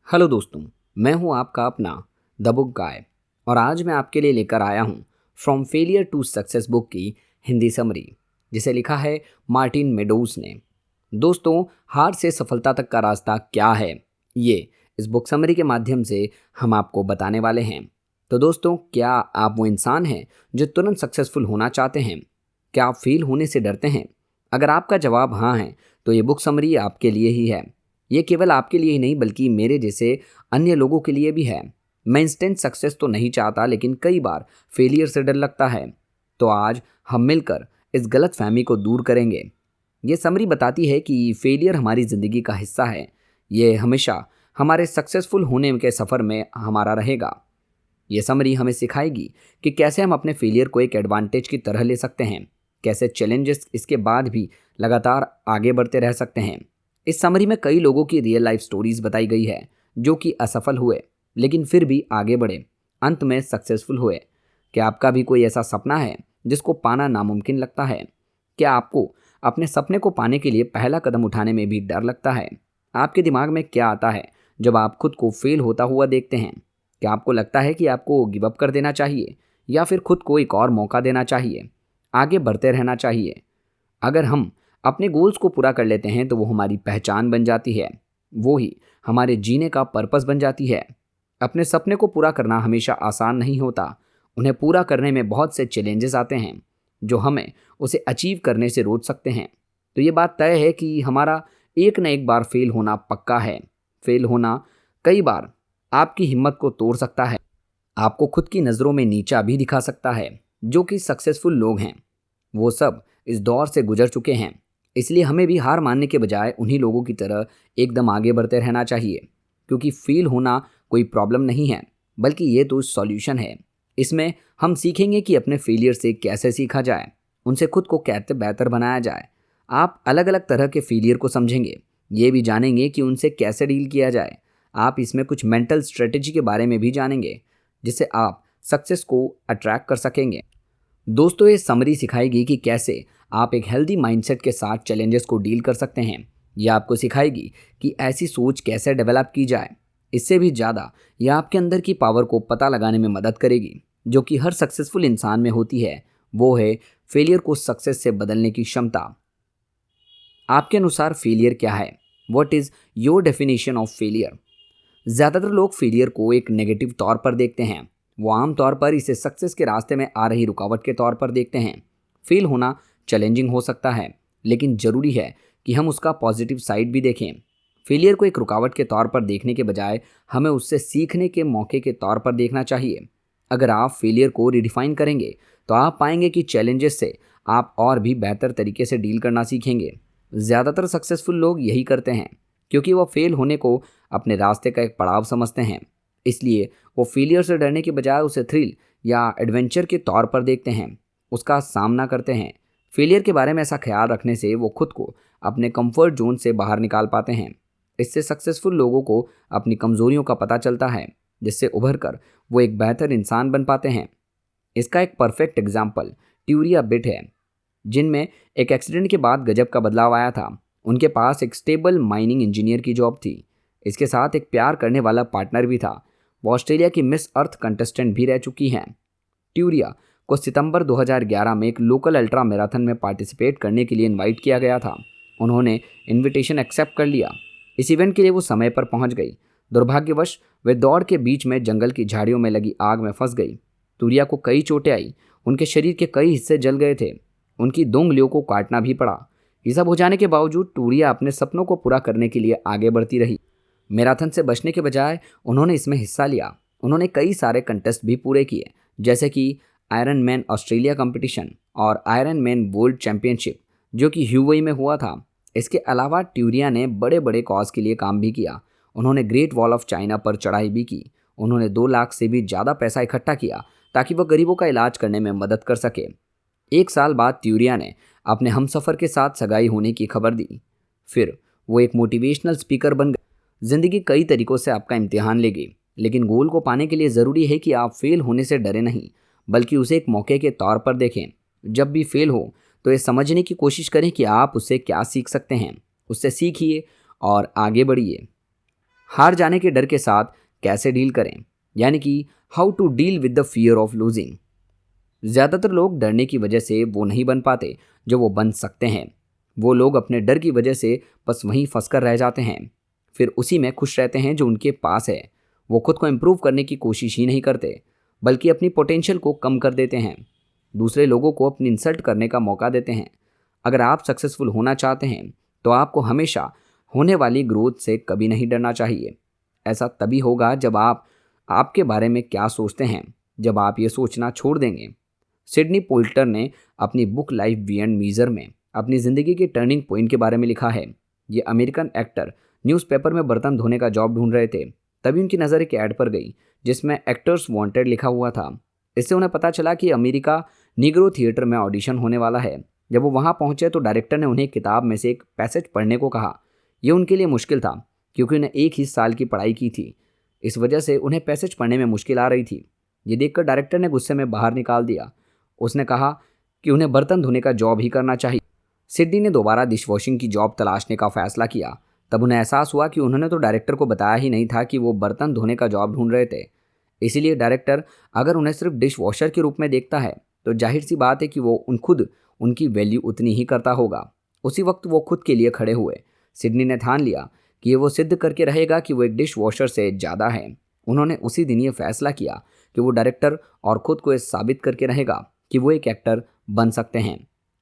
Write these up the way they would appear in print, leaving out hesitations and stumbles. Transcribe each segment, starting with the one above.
Hello दोस्तों, मैं हूं आपका अपना द बुक गाय और आज मैं आपके लिए लेकर आया हूं from failure to success book की हिंदी समरी, जिसे लिखा है मार्टिन मेडोज ने। दोस्तों, हार से सफलता तक का रास्ता क्या है, ये इस बुक समरी के माध्यम से हम आपको बताने वाले हैं। तो दोस्तों, क्या आप वो इंसान हैं जो तुरंत सक्सेसफुल होना चाहते हैं? क्या आप फेल होने से डरते हैं? अगर आपका जवाब हाँ है तो ये बुक समरी आपके लिए ही है। ये केवल आपके लिए ही नहीं बल्कि मेरे जैसे अन्य लोगों के लिए भी है। मैं इंस्टेंट सक्सेस तो नहीं चाहता, लेकिन कई बार फेलियर से डर लगता है। तो आज हम मिलकर इस गलत फहमी को दूर करेंगे। ये समरी बताती है कि फेलियर हमारी ज़िंदगी का हिस्सा है। ये हमेशा हमारे सक्सेसफुल होने के सफ़र में हमारा रहेगा। ये समरी हमें सिखाएगी कि कैसे हम अपने फेलियर को एक एडवांटेज की तरह ले सकते हैं, कैसे चैलेंजेस इसके बाद भी लगातार आगे बढ़ते रह सकते हैं। इस समरी में कई लोगों की रियल लाइफ स्टोरीज बताई गई है जो कि असफल हुए लेकिन फिर भी आगे बढ़े, अंत में सक्सेसफुल हुए। क्या आपका भी कोई ऐसा सपना है जिसको पाना नामुमकिन लगता है? क्या आपको अपने सपने को पाने के लिए पहला कदम उठाने में भी डर लगता है? आपके दिमाग में क्या आता है जब आप खुद को फेल होता हुआ देखते हैं? क्या आपको लगता है कि आपको गिव अप कर देना चाहिए या फिर खुद को एक और मौका देना चाहिए, आगे बढ़ते रहना चाहिए? अगर हम अपने गोल्स को पूरा कर लेते हैं तो वो हमारी पहचान बन जाती है, वो ही हमारे जीने का पर्पस बन जाती है। अपने सपने को पूरा करना हमेशा आसान नहीं होता। उन्हें पूरा करने में बहुत से चैलेंजेस आते हैं जो हमें उसे अचीव करने से रोक सकते हैं। तो ये बात तय है कि हमारा एक न एक बार फेल होना पक्का है। फेल होना कई बार आपकी हिम्मत को तोड़ सकता है, आपको खुद की नज़रों में नीचा भी दिखा सकता है। जो कि सक्सेसफुल लोग हैं वो सब इस दौर से गुजर चुके हैं। इसलिए हमें भी हार मानने के बजाय उन्हीं लोगों की तरह एकदम आगे बढ़ते रहना चाहिए, क्योंकि फेल होना कोई प्रॉब्लम नहीं है बल्कि ये तो सॉल्यूशन है। इसमें हम सीखेंगे कि अपने फेलियर से कैसे सीखा जाए, उनसे खुद को कैसे बेहतर बनाया जाए। आप अलग अलग तरह के फेलियर को समझेंगे, ये भी जानेंगे कि उनसे कैसे डील किया जाए। आप इसमें कुछ मेंटल स्ट्रेटेजी के बारे में भी जानेंगे जिससे आप सक्सेस को अट्रैक्ट कर सकेंगे। दोस्तों, ये समरी सिखाएगी कि कैसे आप एक हेल्दी माइंडसेट के साथ चैलेंजेस को डील कर सकते हैं। यह आपको सिखाएगी कि ऐसी सोच कैसे डेवलप की जाए। इससे भी ज़्यादा यह आपके अंदर की पावर को पता लगाने में मदद करेगी जो कि हर सक्सेसफुल इंसान में होती है। वो है फेलियर को सक्सेस से बदलने की क्षमता। आपके अनुसार फेलियर क्या है? What is your definition of failure? ज़्यादातर लोग फेलियर को एक नेगेटिव तौर पर देखते हैं। वो आमतौर पर इसे सक्सेस के रास्ते में आ रही रुकावट के तौर पर देखते हैं। फेल होना चैलेंजिंग हो सकता है, लेकिन ज़रूरी है कि हम उसका पॉजिटिव साइड भी देखें। फेलियर को एक रुकावट के तौर पर देखने के बजाय हमें उससे सीखने के मौके के तौर पर देखना चाहिए। अगर आप फेलियर को रिडिफाइन करेंगे तो आप पाएंगे कि चैलेंजेस से आप और भी बेहतर तरीके से डील करना सीखेंगे। ज़्यादातर सक्सेसफुल लोग यही करते हैं क्योंकि वो फेल होने को अपने रास्ते का एक पड़ाव समझते हैं। इसलिए वो फेलियर से डरने के बजाय उसे थ्रिल या एडवेंचर के तौर पर देखते हैं, उसका सामना करते हैं। फेलियर के बारे में ऐसा ख्याल रखने से वो खुद को अपने कंफर्ट जोन से बाहर निकाल पाते हैं। इससे सक्सेसफुल लोगों को अपनी कमजोरियों का पता चलता है, जिससे उभर कर वो एक बेहतर इंसान बन पाते हैं। इसका एक परफेक्ट एग्जाम्पल ट्यूरिया बिट है, जिनमें एक एक्सीडेंट के बाद गजब का बदलाव आया था। उनके पास एक स्टेबल माइनिंग इंजीनियर की जॉब थी, इसके साथ एक प्यार करने वाला पार्टनर भी था। वो ऑस्ट्रेलिया की मिस अर्थ कंटेस्टेंट भी रह चुकी हैं। ट्यूरिया को सितंबर 2011 में एक लोकल अल्ट्रा मैराथन में पार्टिसिपेट करने के लिए इनवाइट किया गया था। उन्होंने इनविटेशन एक्सेप्ट कर लिया। इस इवेंट के लिए वो समय पर पहुंच गई। दुर्भाग्यवश वे दौड़ के बीच में जंगल की झाड़ियों में लगी आग में फंस गई। ट्यूरिया को कई चोटें आई, उनके शरीर के कई हिस्से जल गए थे, उनकी 2 उंगलियों को काटना भी पड़ा। ये सब हो जाने के बावजूद ट्यूरिया अपने सपनों को पूरा करने के लिए आगे बढ़ती रही। मैराथन से बचने के बजाय उन्होंने इसमें हिस्सा लिया। उन्होंने कई सारे कंटेस्ट भी पूरे किए, जैसे कि आयरन मैन ऑस्ट्रेलिया कंपटीशन और आयरन मैन वर्ल्ड चैंपियनशिप, जो कि ह्यूवई में हुआ था। इसके अलावा ट्यूरिया ने बड़े बड़े कॉज के लिए काम भी किया। उन्होंने ग्रेट वॉल ऑफ चाइना पर चढ़ाई भी की। उन्होंने 2 लाख से भी ज़्यादा पैसा इकट्ठा किया ताकि वह गरीबों का इलाज करने में मदद कर सके। 1 साल बाद ट्यूरिया ने अपने हमसफ़र के साथ सगाई होने की खबर दी। फिर वो एक मोटिवेशनल स्पीकर बन गए। ज़िंदगी कई तरीक़ों से आपका इम्तिहान लेगी, लेकिन गोल को पाने के लिए ज़रूरी है कि आप फेल होने से डरे नहीं, बल्कि उसे एक मौके के तौर पर देखें। जब भी फेल हो तो ये समझने की कोशिश करें कि आप उससे क्या सीख सकते हैं। उससे सीखिए और आगे बढ़िए। हार जाने के डर के साथ कैसे डील करें, यानी कि how to deal with the fear of losing. ज़्यादातर लोग डरने की वजह से वो नहीं बन पाते जो वो बन सकते हैं। वो लोग अपने डर की वजह से बस वहीं फंस कर रह जाते हैं, फिर उसी में खुश रहते हैं जो उनके पास है। वो खुद को इम्प्रूव करने की कोशिश ही नहीं करते, बल्कि अपनी पोटेंशियल को कम कर देते हैं, दूसरे लोगों को अपनी इंसल्ट करने का मौका देते हैं। अगर आप सक्सेसफुल होना चाहते हैं तो आपको हमेशा होने वाली ग्रोथ से कभी नहीं डरना चाहिए। ऐसा तभी होगा जब आप आपके बारे में क्या सोचते हैं, जब आप ये सोचना छोड़ देंगे। सिडनी पोल्टर ने अपनी बुक लाइफ बियॉन्ड मीजर में अपनी ज़िंदगी के टर्निंग पॉइंट के बारे में लिखा है। ये अमेरिकन एक्टर न्यूज़पेपर में बर्तन धोने का जॉब ढूंढ रहे थे, तभी उनकी नज़र एक ऐड पर गई जिसमें एक्टर्स वांटेड लिखा हुआ था। इससे उन्हें पता चला कि अमेरिका निग्रो थिएटर में ऑडिशन होने वाला है। जब वो वहाँ पहुँचे तो डायरेक्टर ने उन्हें किताब में से एक पैसेज पढ़ने को कहा। यह उनके लिए मुश्किल था क्योंकि उन्हें एक ही साल की पढ़ाई की थी, इस वजह से उन्हें पैसेज पढ़ने में मुश्किल आ रही थी। ये देखकर डायरेक्टर ने गुस्से में बाहर निकाल दिया। उसने कहा कि उन्हें बर्तन धोने का जॉब ही करना चाहिए। सिडनी ने दोबारा डिश वॉशिंग की जॉब तलाशने का फैसला किया। तब उन्हें एहसास हुआ कि उन्होंने तो डायरेक्टर को बताया ही नहीं था कि वो बर्तन धोने का जॉब ढूंढ रहे थे। इसीलिए डायरेक्टर अगर उन्हें सिर्फ डिश वॉशर के रूप में देखता है तो जाहिर सी बात है कि वो खुद उनकी वैल्यू उतनी ही करता होगा। उसी वक्त वो खुद के लिए खड़े हुए। सिडनी ने ठान लिया कि ये वो सिद्ध करके रहेगा कि वो एक डिश वॉशर से ज़्यादा है। उन्होंने उसी दिन ये फैसला किया कि वो डायरेक्टर और खुद को ये साबित करके रहेगा कि वो एक एक्टर बन सकते हैं।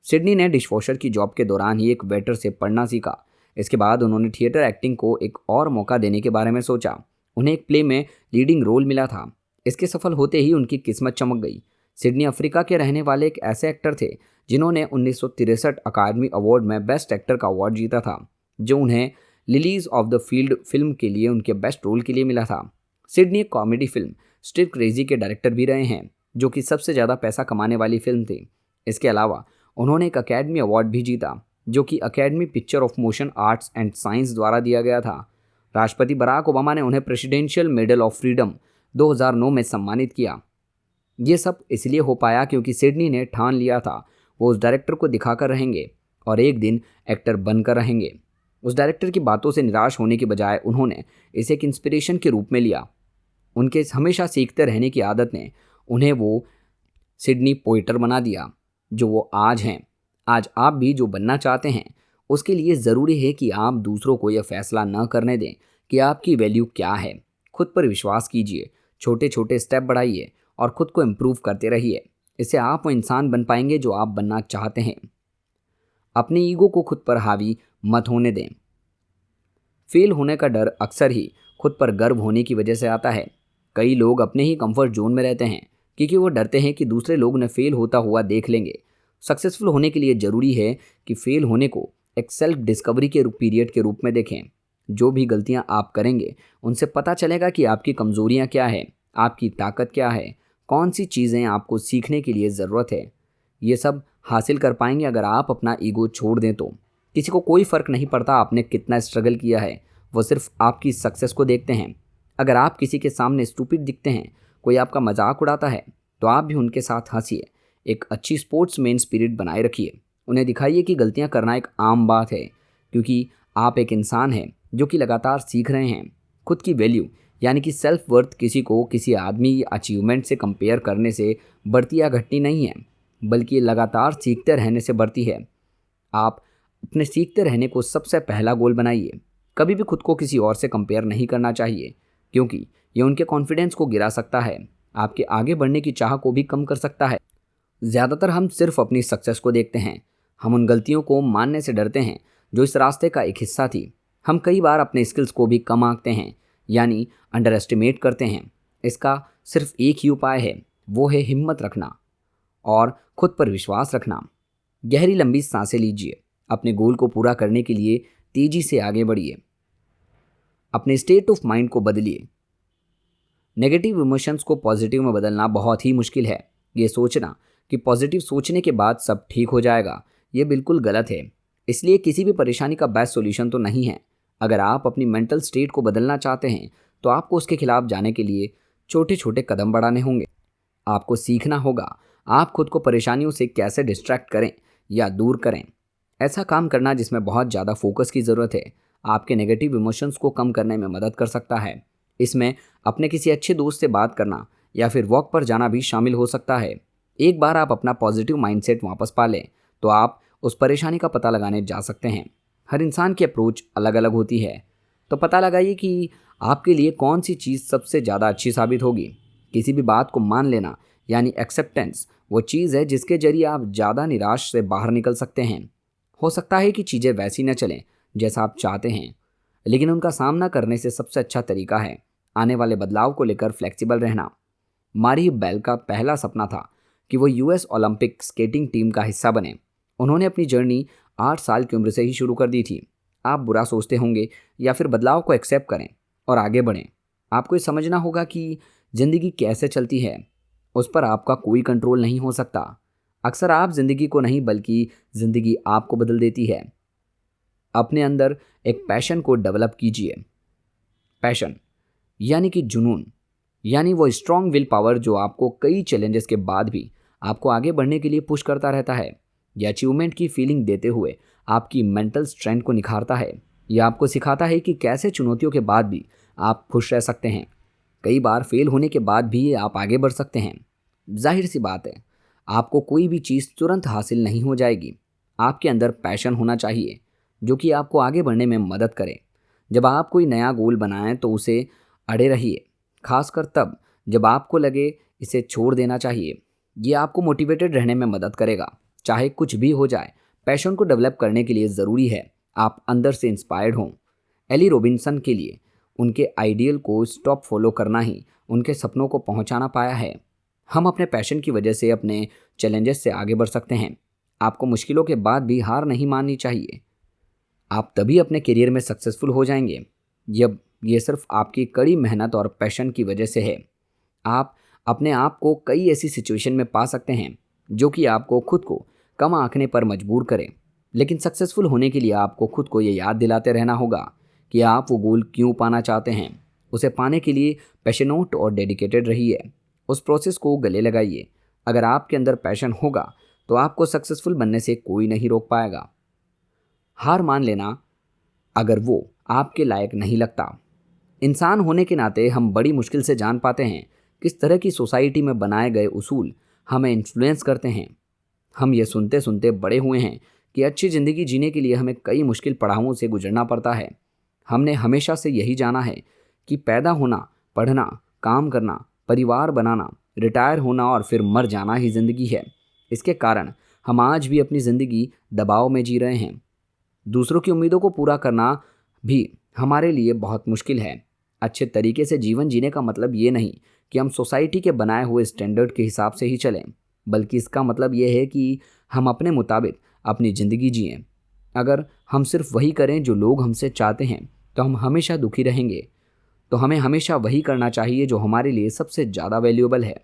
सिडनी ने डिश वॉशर की जॉब के दौरान ही एक वेटर से पढ़ना सीखा। इसके बाद उन्होंने थिएटर एक्टिंग को एक और मौका देने के बारे में सोचा। उन्हें एक प्ले में लीडिंग रोल मिला था। इसके सफल होते ही उनकी किस्मत चमक गई। सिडनी अफ्रीका के रहने वाले एक ऐसे एक्टर थे जिन्होंने 1963 अकादमी अवार्ड में बेस्ट एक्टर का अवार्ड जीता था, जो उन्हें lilies of the field film के लिए उनके बेस्ट रोल के लिए मिला था। सिडनी एक कॉमेडी फिल्म स्ट्रीट क्रेजी के डायरेक्टर भी रहे हैं, जो कि सबसे ज़्यादा पैसा कमाने वाली फिल्म थी। इसके अलावा उन्होंने एक अकेडमी अवार्ड भी जीता, जो कि academy picture of motion arts and science द्वारा दिया गया था। राष्ट्रपति बराक ओबामा ने उन्हें प्रेसिडेंशियल मेडल ऑफ फ्रीडम 2009 में सम्मानित किया। ये सब इसलिए हो पाया क्योंकि सिडनी ने ठान लिया था वो उस डायरेक्टर को दिखाकर रहेंगे और एक दिन एक्टर बनकर रहेंगे। उस डायरेक्टर की बातों से निराश होने के बजाय उन्होंने इसे एक इंस्पिरेशन के रूप में लिया। उनके हमेशा सीखते रहने की आदत ने उन्हें वो सिडनी पोइटर बना दिया जो वो आज हैं। आज आप भी जो बनना चाहते हैं उसके लिए ज़रूरी है कि आप दूसरों को यह फैसला न करने दें कि आपकी वैल्यू क्या है। खुद पर विश्वास कीजिए, छोटे छोटे स्टेप बढ़ाइए और खुद को इम्प्रूव करते रहिए। इससे आप वो इंसान बन पाएंगे जो आप बनना चाहते हैं। अपने ईगो को खुद पर हावी मत होने दें। फेल होने का डर अक्सर ही खुद पर गर्व होने की वजह से आता है। कई लोग अपने ही कंफर्ट जोन में रहते हैं क्योंकि वो डरते हैं कि दूसरे लोग उन्हें फेल होता हुआ देख लेंगे। सक्सेसफुल होने के लिए ज़रूरी है कि फेल होने को एक सेल्फ डिस्कवरी के पीरियड के रूप में देखें। जो भी गलतियां आप करेंगे उनसे पता चलेगा कि आपकी कमज़ोरियां क्या है, आपकी ताकत क्या है, कौन सी चीज़ें आपको सीखने के लिए ज़रूरत है। ये सब हासिल कर पाएंगे अगर आप अपना ईगो छोड़ दें तो। किसी को कोई फ़र्क नहीं पड़ता आपने कितना स्ट्रगल किया है, वो सिर्फ आपकी सक्सेस को देखते हैं। अगर आप किसी के सामने स्टूपिड दिखते हैं, कोई आपका मजाक उड़ाता है, तो आप भी उनके साथ हंसिए। एक अच्छी स्पोर्ट्समैन स्पिरिट बनाए रखिए। उन्हें दिखाइए कि गलतियां करना एक आम बात है, क्योंकि आप एक इंसान हैं जो कि लगातार सीख रहे हैं। खुद की वैल्यू यानी कि सेल्फ वर्थ किसी को किसी आदमी या अचीवमेंट से कंपेयर करने से बढ़ती या घटती नहीं है, बल्कि ये लगातार सीखते रहने से बढ़ती है। आप अपने सीखते रहने को सबसे पहला गोल बनाइए। कभी भी खुद को किसी और से कंपेयर नहीं करना चाहिए, क्योंकि ये उनके कॉन्फिडेंस को गिरा सकता है, आपके आगे बढ़ने की चाह को भी कम कर सकता है। ज़्यादातर हम सिर्फ अपनी सक्सेस को देखते हैं। हम उन गलतियों को मानने से डरते हैं जो इस रास्ते का एक हिस्सा थी। हम कई बार अपने स्किल्स को भी कम आंकते हैं, यानी अंडर एस्टिमेट करते हैं। इसका सिर्फ एक ही उपाय है, वो है हिम्मत रखना और खुद पर विश्वास रखना। गहरी लंबी सांसें लीजिए। अपने गोल को पूरा करने के लिए तेजी से आगे बढ़िए। अपने स्टेट ऑफ माइंड को बदलिए। नेगेटिव इमोशंस को पॉजिटिव में बदलना बहुत ही मुश्किल है। ये सोचना कि पॉजिटिव सोचने के बाद सब ठीक हो जाएगा, ये बिल्कुल गलत है। इसलिए किसी भी परेशानी का बेस्ट सॉल्यूशन तो नहीं है। अगर आप अपनी मेंटल स्टेट को बदलना चाहते हैं तो आपको उसके खिलाफ जाने के लिए छोटे छोटे कदम बढ़ाने होंगे। आपको सीखना होगा आप खुद को परेशानियों से कैसे डिस्ट्रैक्ट करें या दूर करें। ऐसा काम करना जिसमें बहुत ज़्यादा फोकस की ज़रूरत है। आपके नेगेटिव इमोशंस को कम करने में मदद कर सकता है। इसमें अपने किसी अच्छे दोस्त से बात करना या फिर वॉक पर जाना भी शामिल हो सकता है। एक बार आप अपना पॉजिटिव माइंडसेट वापस पा लें तो आप उस परेशानी का पता लगाने जा सकते हैं। हर इंसान की अप्रोच अलग अलग होती है, तो पता लगाइए कि आपके लिए कौन सी चीज़ सबसे ज़्यादा अच्छी साबित होगी। किसी भी बात को मान लेना यानी एक्सेप्टेंस वो चीज़ है जिसके जरिए आप ज़्यादा निराश से बाहर निकल सकते हैं। हो सकता है कि चीज़ें वैसी न चलें जैसा आप चाहते हैं, लेकिन उनका सामना करने से सबसे अच्छा तरीका है आने वाले बदलाव को लेकर फ्लेक्सिबल रहना। मारी बेल का पहला सपना था कि वो यूएस ओलंपिक स्केटिंग टीम का हिस्सा बने। उन्होंने अपनी जर्नी 8 साल की उम्र से ही शुरू कर दी थी। आप बुरा सोचते होंगे या फिर बदलाव को एक्सेप्ट करें और आगे बढ़ें। आपको ये समझना होगा कि ज़िंदगी कैसे चलती है, उस पर आपका कोई कंट्रोल नहीं हो सकता। अक्सर आप ज़िंदगी को नहीं बल्कि ज़िंदगी आपको बदल देती है। अपने अंदर एक पैशन को डेवलप कीजिए। पैशन यानी कि जुनून, यानी वो स्ट्रॉन्ग विल पावर जो आपको कई चैलेंजेस के बाद भी आपको आगे बढ़ने के लिए पुश करता रहता है। यह अचीवमेंट की फीलिंग देते हुए आपकी मेंटल स्ट्रेंथ को निखारता है। यह आपको सिखाता है कि कैसे चुनौतियों के बाद भी आप खुश रह सकते हैं। कई बार फेल होने के बाद भी आप आगे बढ़ सकते हैं। जाहिर सी बात है, आपको कोई भी चीज़ तुरंत हासिल नहीं हो जाएगी। आपके अंदर पैशन होना चाहिए जो कि आपको आगे बढ़ने में मदद करे। जब आप कोई नया गोल बनाएं तो उसे अड़े रहिए, खासकर तब जब आपको लगे इसे छोड़ देना चाहिए। ये आपको मोटिवेटेड रहने में मदद करेगा, चाहे कुछ भी हो जाए। पैशन को डेवलप करने के लिए ज़रूरी है आप अंदर से इंस्पायर्ड हों। एली रॉबिन्सन के लिए उनके आइडियल को स्टॉप फॉलो करना ही उनके सपनों को पहुंचाना पाया है। हम अपने पैशन की वजह से अपने चैलेंजेस से आगे बढ़ सकते हैं। आपको मुश्किलों के बाद भी हार नहीं माननी चाहिए। आप तभी अपने करियर में सक्सेसफुल हो जाएंगे जब ये सिर्फ आपकी कड़ी मेहनत और पैशन की वजह से है। आप अपने आप को कई ऐसी सिचुएशन में पा सकते हैं जो कि आपको खुद को कम आंकने पर मजबूर करें, लेकिन सक्सेसफुल होने के लिए आपको खुद को ये याद दिलाते रहना होगा कि आप वो गोल क्यों पाना चाहते हैं। उसे पाने के लिए पैशनेट और डेडिकेटेड रहिए। उस प्रोसेस को गले लगाइए। अगर आपके अंदर पैशन होगा तो आपको सक्सेसफुल बनने से कोई नहीं रोक पाएगा। हार मान लेना अगर वो आपके लायक नहीं लगता। इंसान होने के नाते हम बड़ी मुश्किल से जान पाते हैं किस तरह की सोसाइटी में बनाए गए उसूल हमें इन्फ्लुएंस करते हैं। हम ये सुनते सुनते बड़े हुए हैं कि अच्छी ज़िंदगी जीने के लिए हमें कई मुश्किल पड़ावों से गुजरना पड़ता है। हमने हमेशा से यही जाना है कि पैदा होना, पढ़ना, काम करना, परिवार बनाना, रिटायर होना और फिर मर जाना ही ज़िंदगी है। इसके कारण हम आज भी अपनी ज़िंदगी दबाव में जी रहे हैं। दूसरों की उम्मीदों को पूरा करना भी हमारे लिए बहुत मुश्किल है। अच्छे तरीके से जीवन जीने का मतलब ये नहीं कि हम सोसाइटी के बनाए हुए स्टैंडर्ड के हिसाब से ही चलें, बल्कि इसका मतलब ये है कि हम अपने मुताबिक अपनी ज़िंदगी जिएं। अगर हम सिर्फ वही करें जो लोग हमसे चाहते हैं तो हम हमेशा दुखी रहेंगे। तो हमें हमेशा वही करना चाहिए जो हमारे लिए सबसे ज़्यादा वैल्यूएबल है,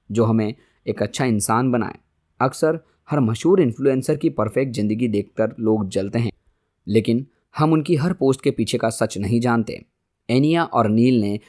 जो हमें एक अच्छा इंसान बनाए। अक्सर हर मशहूर इन्फ्लुएंसर की परफेक्ट ज़िंदगी देखकर लोग जलते हैं, लेकिन हम उनकी हर पोस्ट के पीछे का सच नहीं जानते। एनिया और नील ने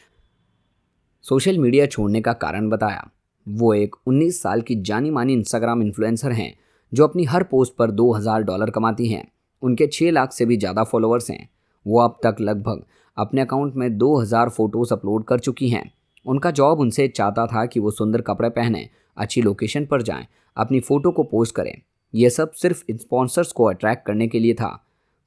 सोशल मीडिया छोड़ने का कारण बताया। वो एक 19 साल की जानी मानी इंस्टाग्राम इन्फ्लुएंसर हैं जो अपनी हर पोस्ट पर $2000 कमाती हैं। उनके 6 लाख से भी ज़्यादा फॉलोअर्स हैं। वो अब तक लगभग अपने अकाउंट में 2000 फ़ोटोज़ अपलोड कर चुकी हैं। उनका जॉब उनसे चाहता था कि वो सुंदर कपड़े पहने, अच्छी लोकेशन पर जाएं, अपनी फ़ोटो को पोस्ट करें। यह सब सिर्फ स्पॉन्सर्स को अट्रैक्ट करने के लिए था।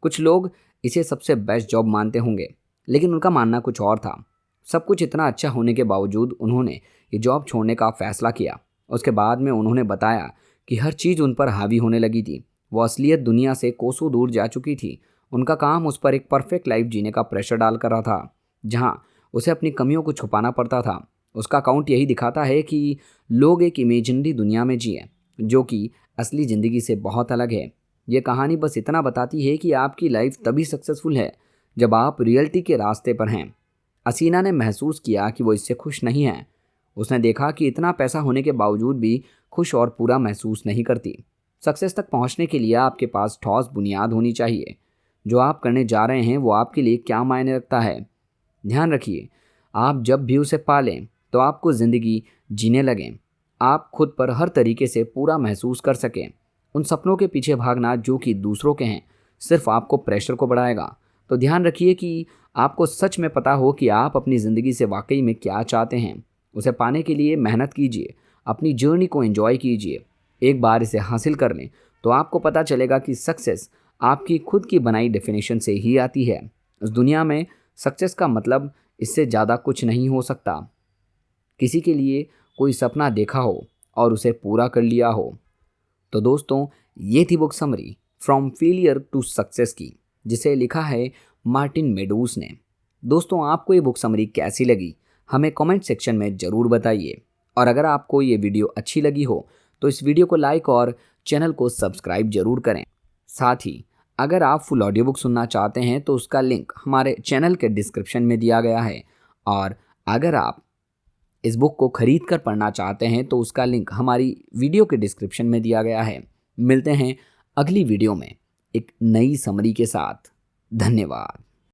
कुछ लोग इसे सबसे बेस्ट जॉब मानते होंगे, लेकिन उनका मानना कुछ और था। सब कुछ इतना अच्छा होने के बावजूद उन्होंने ये जॉब छोड़ने का फ़ैसला किया। उसके बाद में उन्होंने बताया कि हर चीज़ उन पर हावी होने लगी थी। वो असलियत दुनिया से कोसों दूर जा चुकी थी। उनका काम उस पर एक परफेक्ट लाइफ जीने का प्रेशर डाल कर रहा था, जहाँ उसे अपनी कमियों को छुपाना पड़ता था। उसका अकाउंट यही दिखाता है कि लोग एक इमेजिनरी दुनिया में जिए जो कि असली ज़िंदगी से बहुत अलग है। ये कहानी बस इतना बताती है कि आपकी लाइफ तभी सक्सेसफुल है जब आप रियलिटी के रास्ते पर हैं। असीना ने महसूस किया कि वो इससे खुश नहीं है। उसने देखा कि इतना पैसा होने के बावजूद भी खुश और पूरा महसूस नहीं करती। सक्सेस तक पहुंचने के लिए आपके पास ठोस बुनियाद होनी चाहिए। जो आप करने जा रहे हैं वो आपके लिए क्या मायने रखता है। ध्यान रखिए, आप जब भी उसे पालें तो आपको ज़िंदगी जीने लगें। आप खुद पर हर तरीके से पूरा महसूस कर सकें। उन सपनों के पीछे भागना जो कि दूसरों के हैं सिर्फ आपको प्रेशर को बढ़ाएगा। तो ध्यान रखिए कि आपको सच में पता हो कि आप अपनी ज़िंदगी से वाकई में क्या चाहते हैं। उसे पाने के लिए मेहनत कीजिए, अपनी जर्नी को एंजॉय कीजिए। एक बार इसे हासिल कर लें तो आपको पता चलेगा कि सक्सेस आपकी खुद की बनाई डेफिनेशन से ही आती है। इस दुनिया में सक्सेस का मतलब इससे ज़्यादा कुछ नहीं हो सकता। किसी के लिए कोई सपना देखा हो और उसे पूरा कर लिया हो। तो दोस्तों, ये थी book summary from failure to success की, जिसे लिखा है मार्टिन मेडोज ने। दोस्तों, आपको ये बुक समरी कैसी लगी हमें कमेंट सेक्शन में ज़रूर बताइए। और अगर आपको ये वीडियो अच्छी लगी हो तो इस वीडियो को लाइक और चैनल को सब्सक्राइब जरूर करें। साथ ही अगर आप फुल ऑडियो बुक सुनना चाहते हैं तो उसका लिंक हमारे चैनल के डिस्क्रिप्शन में दिया गया है। और अगर आप इस बुक को खरीद कर पढ़ना चाहते हैं तो उसका लिंक हमारी वीडियो के डिस्क्रिप्शन में दिया गया है। मिलते हैं अगली वीडियो में एक नई समरी के साथ। धन्यवाद।